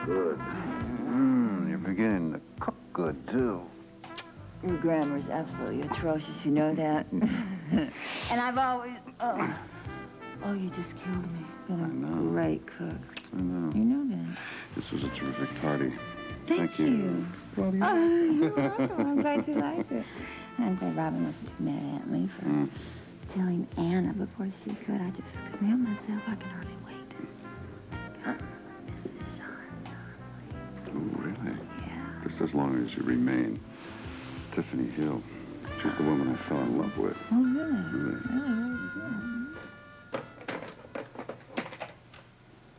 Good. You're beginning to cook good, too. Your grammar's absolutely atrocious, you know that? And I've always... Oh, you just killed me. Been a great cook. I know. You know that. This was a terrific party. Thank you. Claudia. Oh, you're welcome. I'm glad you liked it. I'm glad Robin was mad at me for telling Anna before she could. I just couldn't help myself. I could hardly wait. Oh, really? Yeah. Just as long as you remain Tiffany Hill. She's the woman I fell in love with. Oh, really? Really?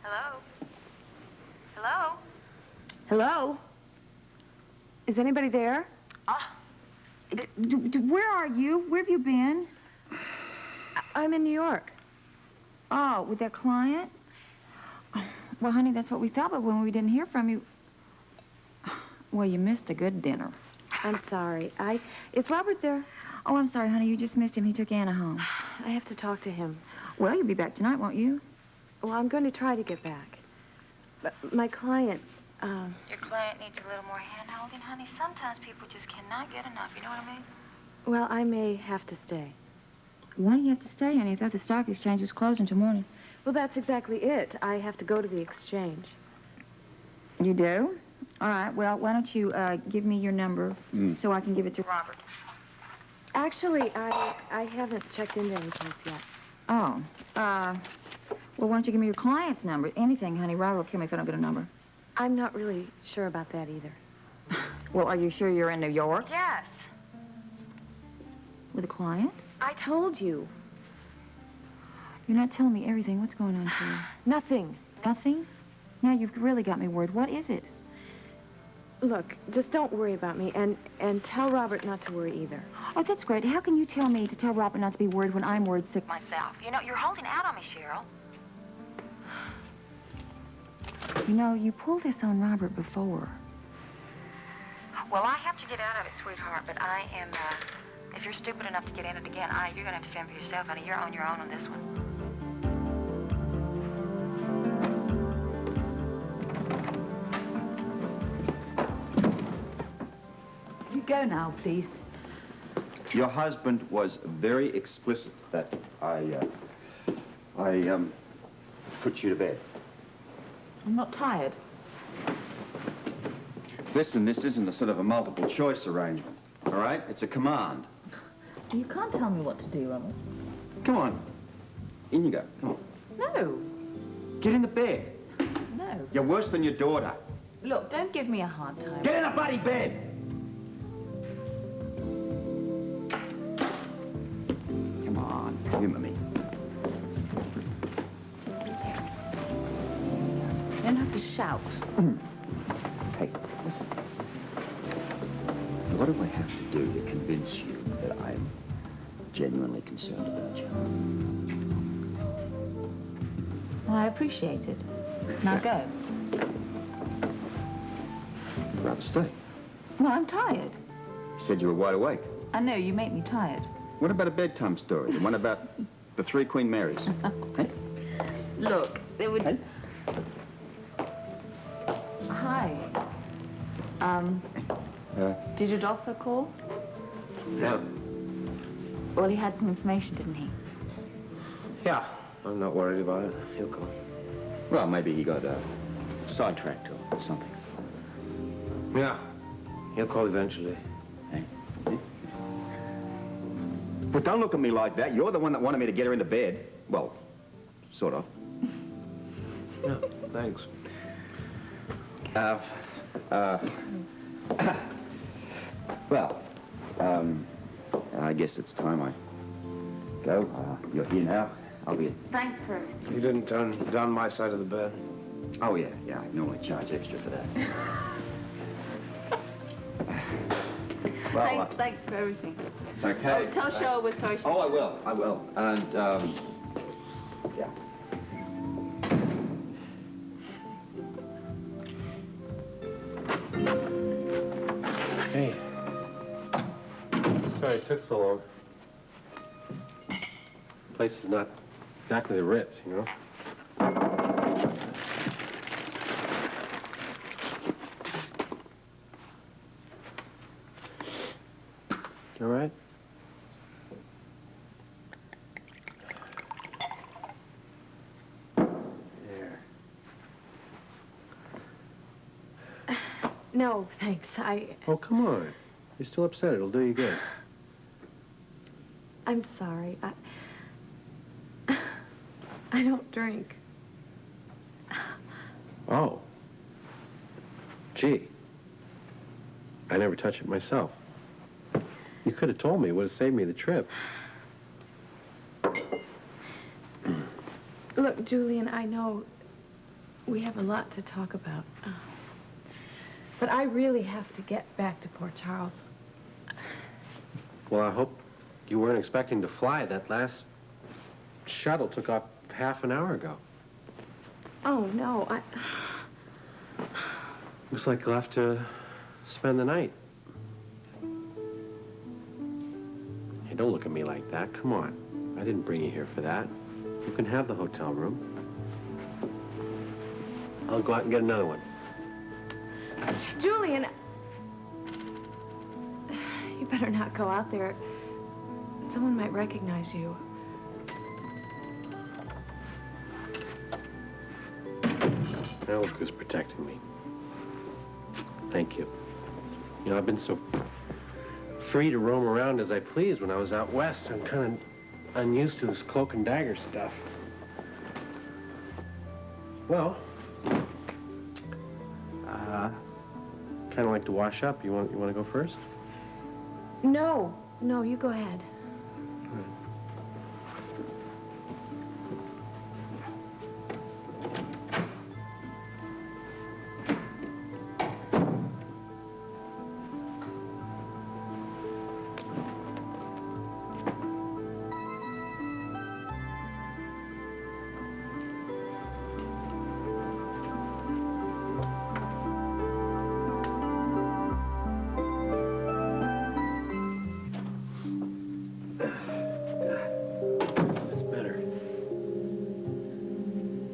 Hello? Hello? Hello? Is anybody there? Where are you? Where have you been? I'm in New York. Oh, with that client? Well, honey, that's what we thought, but when we didn't hear from you... Well, you missed a good dinner. I'm sorry. Is Robert there? Oh, I'm sorry, honey. You just missed him. He took Anna home. I have to talk to him. Well, you'll be back tonight, won't you? Well, I'm going to try to get back. But my client, Your client needs a little more hand-holding, honey. Sometimes people just cannot get enough, you know what I mean? well, I may have to stay. Why do you have to stay, honey? I thought the stock exchange was closed until morning. Well, that's exactly it. I have to go to the exchange. You do? All right. Well, why don't you give me your number so I can give it to Robert? Actually, I haven't checked into any place yet. Oh. Well, why don't you give me your client's number? Anything, honey. Robert will kill me if I don't get a number. I'm not really sure about that either. Well, are you sure you're in New York Yes. with a client? I told you. You're not telling me everything. What's going on here? Nothing. Nothing? Now you've really got me worried. What is it? Look, just don't worry about me, and tell Robert not to worry either. Oh, that's great. How can you tell me to tell Robert not to be worried when I'm worried sick myself? You know, you're holding out on me, Cheryl. You know, you pulled this on Robert before. Well, I have to get out of it, sweetheart, but I am, if you're stupid enough to get in it again, you're gonna have to fend for yourself, honey. You're on your own on this one. You go now, please. Your husband was very explicit that I put you to bed. I'm not tired. Listen, this isn't a sort of a multiple choice arrangement, all right? It's a command. You can't tell me what to do, Ronald. Come on. In you go. Come on. No. Get in the bed. No. You're worse than your daughter. Look, don't give me a hard time. Get in a bloody bed! Come on, humor me. You don't have to shout. Hey, listen. What do I have to do to convince you that I'm genuinely concerned about you? Well, I appreciate it. Now go. I'd rather stay. No, I'm tired. You said you were wide awake. I know, you make me tired. What about a bedtime story? The one about the 3 Queen Marys? Hey? Look, there would... Hey? Hi. Did your doctor call? No. Well, he had some information, didn't he? Yeah, I'm not worried about it. He'll call. Well, maybe he got sidetracked or something. Yeah, he'll call eventually. Hey? Hey? But don't look at me like that. You're the one that wanted me to get her into bed. Well, sort of. Yeah, thanks. Well, I guess it's time I go. You're here now. I'll be... Thanks for... You didn't turn down my side of the bed. Oh, yeah, I normally charge extra for that. Well, Thanks for everything. it's okay. Oh, tell Cheryl we're sorry. Oh, I will. And, yeah. Hey. Sorry it took so long. The place is not exactly the Ritz, you know? No, thanks. Oh, come on. You're still upset. It'll do you good. I'm sorry. I don't drink. Oh. Gee. I never touch it myself. You could have told me. It would have saved me the trip. Look, Julian, I know we have a lot to talk about. But I really have to get back to Port Charles. Well, I hope you weren't expecting to fly. That last shuttle took off half an hour ago. Oh, no, Looks like you'll have to spend the night. Hey, don't look at me like that. Come on. I didn't bring you here for that. You can have the hotel room. I'll go out and get another one. Julian, you better not go out there. Someone might recognize you. Now look who's protecting me. Thank you. You know, I've been so free to roam around as I please when I was out west. I'm kind of unused to this cloak and dagger stuff. Well, kind of like to wash up. You want to go first? No, you go ahead. All right.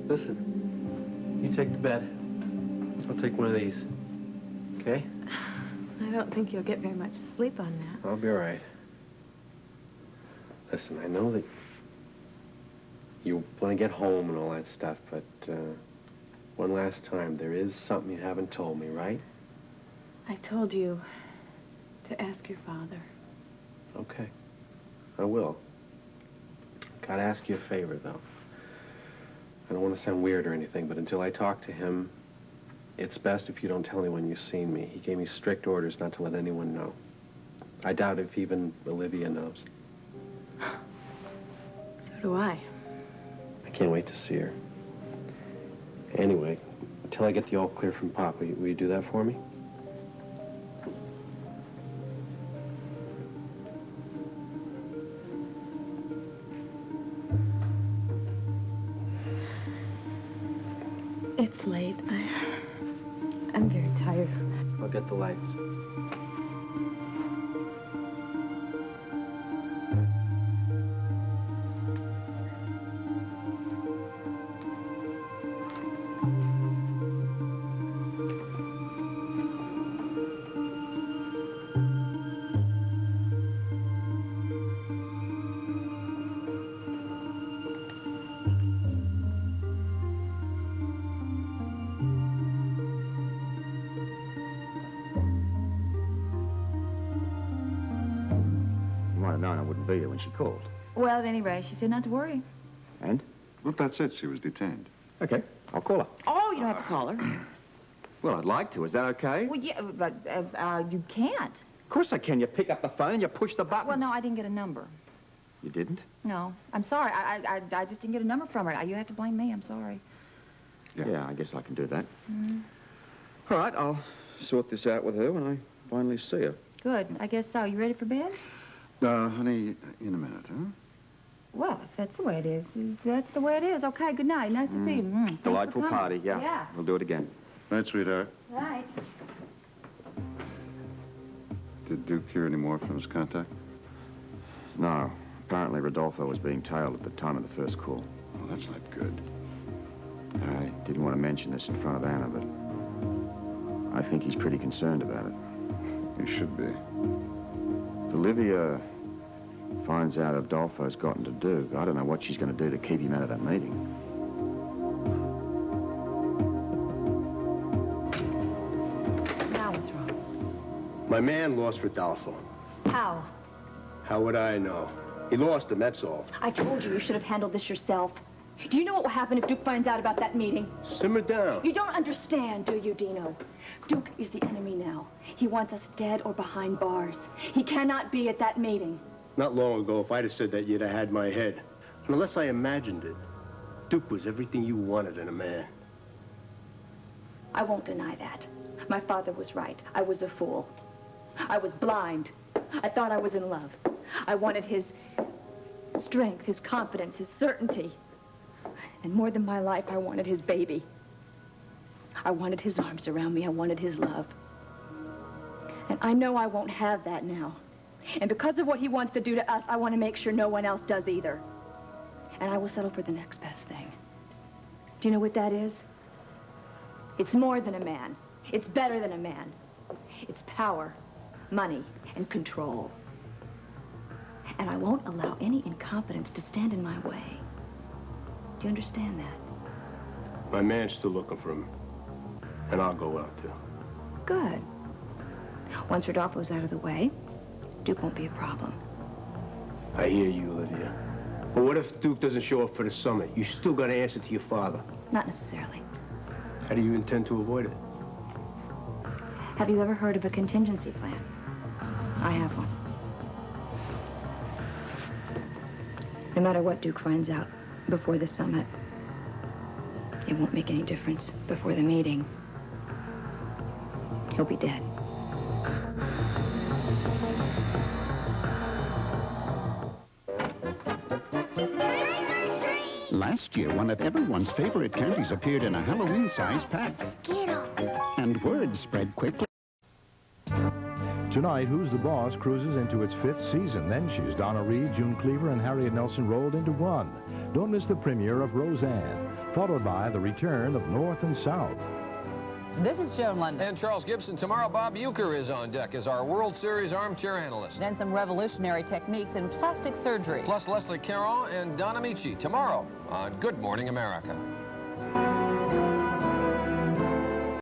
Listen, you take the bed. I'll take one of these. Okay? I don't think you'll get very much sleep on that. I'll be all right. Listen, I know that you want to get home and all that stuff, but one last time, there is something you haven't told me, right? I told you to ask your father. Okay. I will. Gotta ask you a favor, though. I don't want to sound weird or anything, but until I talk to him, it's best if you don't tell anyone you've seen me. He gave me strict orders not to let anyone know. I doubt if even Olivia knows. So do I. I can't wait to see her. Anyway, until I get the all clear from Pop, will you do that for me? It's late. I'm very tired. I'll get the lights. Known I wouldn't be there when she called. Well, at any rate, she said not to worry. And? Well, that's it. She was detained. Okay, I'll call her. Oh, you don't have to call her. Well, I'd like to. Is that okay? Well, yeah, but you can't. Of course I can. You pick up the phone and you push the button. Well, no, I didn't get a number. You didn't? No, I'm sorry. I just didn't get a number from her. You have to blame me. I'm sorry. Yeah, I guess I can do that. Mm. All right, I'll sort this out with her when I finally see her. Good. I guess so. You ready for bed? Honey, in a minute, huh? Well, if that's the way it is, that's the way it is. Okay, good night. Nice to see you. Thanks for Delightful coming. party, yeah. Yeah. We'll do it again. Night, sweetheart. Right. Did Duke hear any more from his contact? No. Apparently Rodolfo was being tailed at the time of the first call. Well, that's not good. I didn't want to mention this in front of Anna, but I think he's pretty concerned about it. He should be. If Olivia finds out Rodolfo's gotten to Duke, I don't know what she's going to do to keep him out of that meeting. Now My man lost Rodolfo. How? How would I know? He lost him, that's all. I told you should have handled this yourself. Do you know what will happen if Duke finds out about that meeting? Simmer down. You don't understand, do you, Dino? Duke is the enemy now. He wants us dead or behind bars. He cannot be at that meeting. Not long ago, if I'd have said that, you'd have had my head. And unless I imagined it, Duke was everything you wanted in a man. I won't deny that. My father was right. I was a fool. I was blind. I thought I was in love. I wanted his strength, his confidence, his certainty. And more than my life, I wanted his baby. I wanted his arms around me. I wanted his love. And I know I won't have that now. And because of what he wants to do to us, I want to make sure no one else does either. And I will settle for the next best thing. Do you know what that is? It's more than a man. It's better than a man. It's power, money, and control. And I won't allow any incompetence to stand in my way. Do you understand that? My man's still looking for him. And I'll go out, too. Good. Once Rodolfo's out of the way, Duke won't be a problem. I hear you, Lydia. But what if Duke doesn't show up for the summit? You still got to answer to your father. Not necessarily. How do you intend to avoid it? Have you ever heard of a contingency plan? I have one. No matter what Duke finds out before the summit, it won't make any difference before the meeting. He'll be dead. Last year, one of everyone's favorite candies appeared in a Halloween-sized pack. Skittles. And word spread quickly. Tonight, Who's the Boss cruises into its 5th season. Then she's Donna Reed, June Cleaver, and Harriet Nelson rolled into one. Don't miss the premiere of Roseanne, followed by the return of North and South. This is Joan London. And Charles Gibson. Tomorrow, Bob Uecker is on deck as our World Series armchair analyst. Then some revolutionary techniques in plastic surgery. Plus Leslie Caron and Don Amici tomorrow on Good Morning America.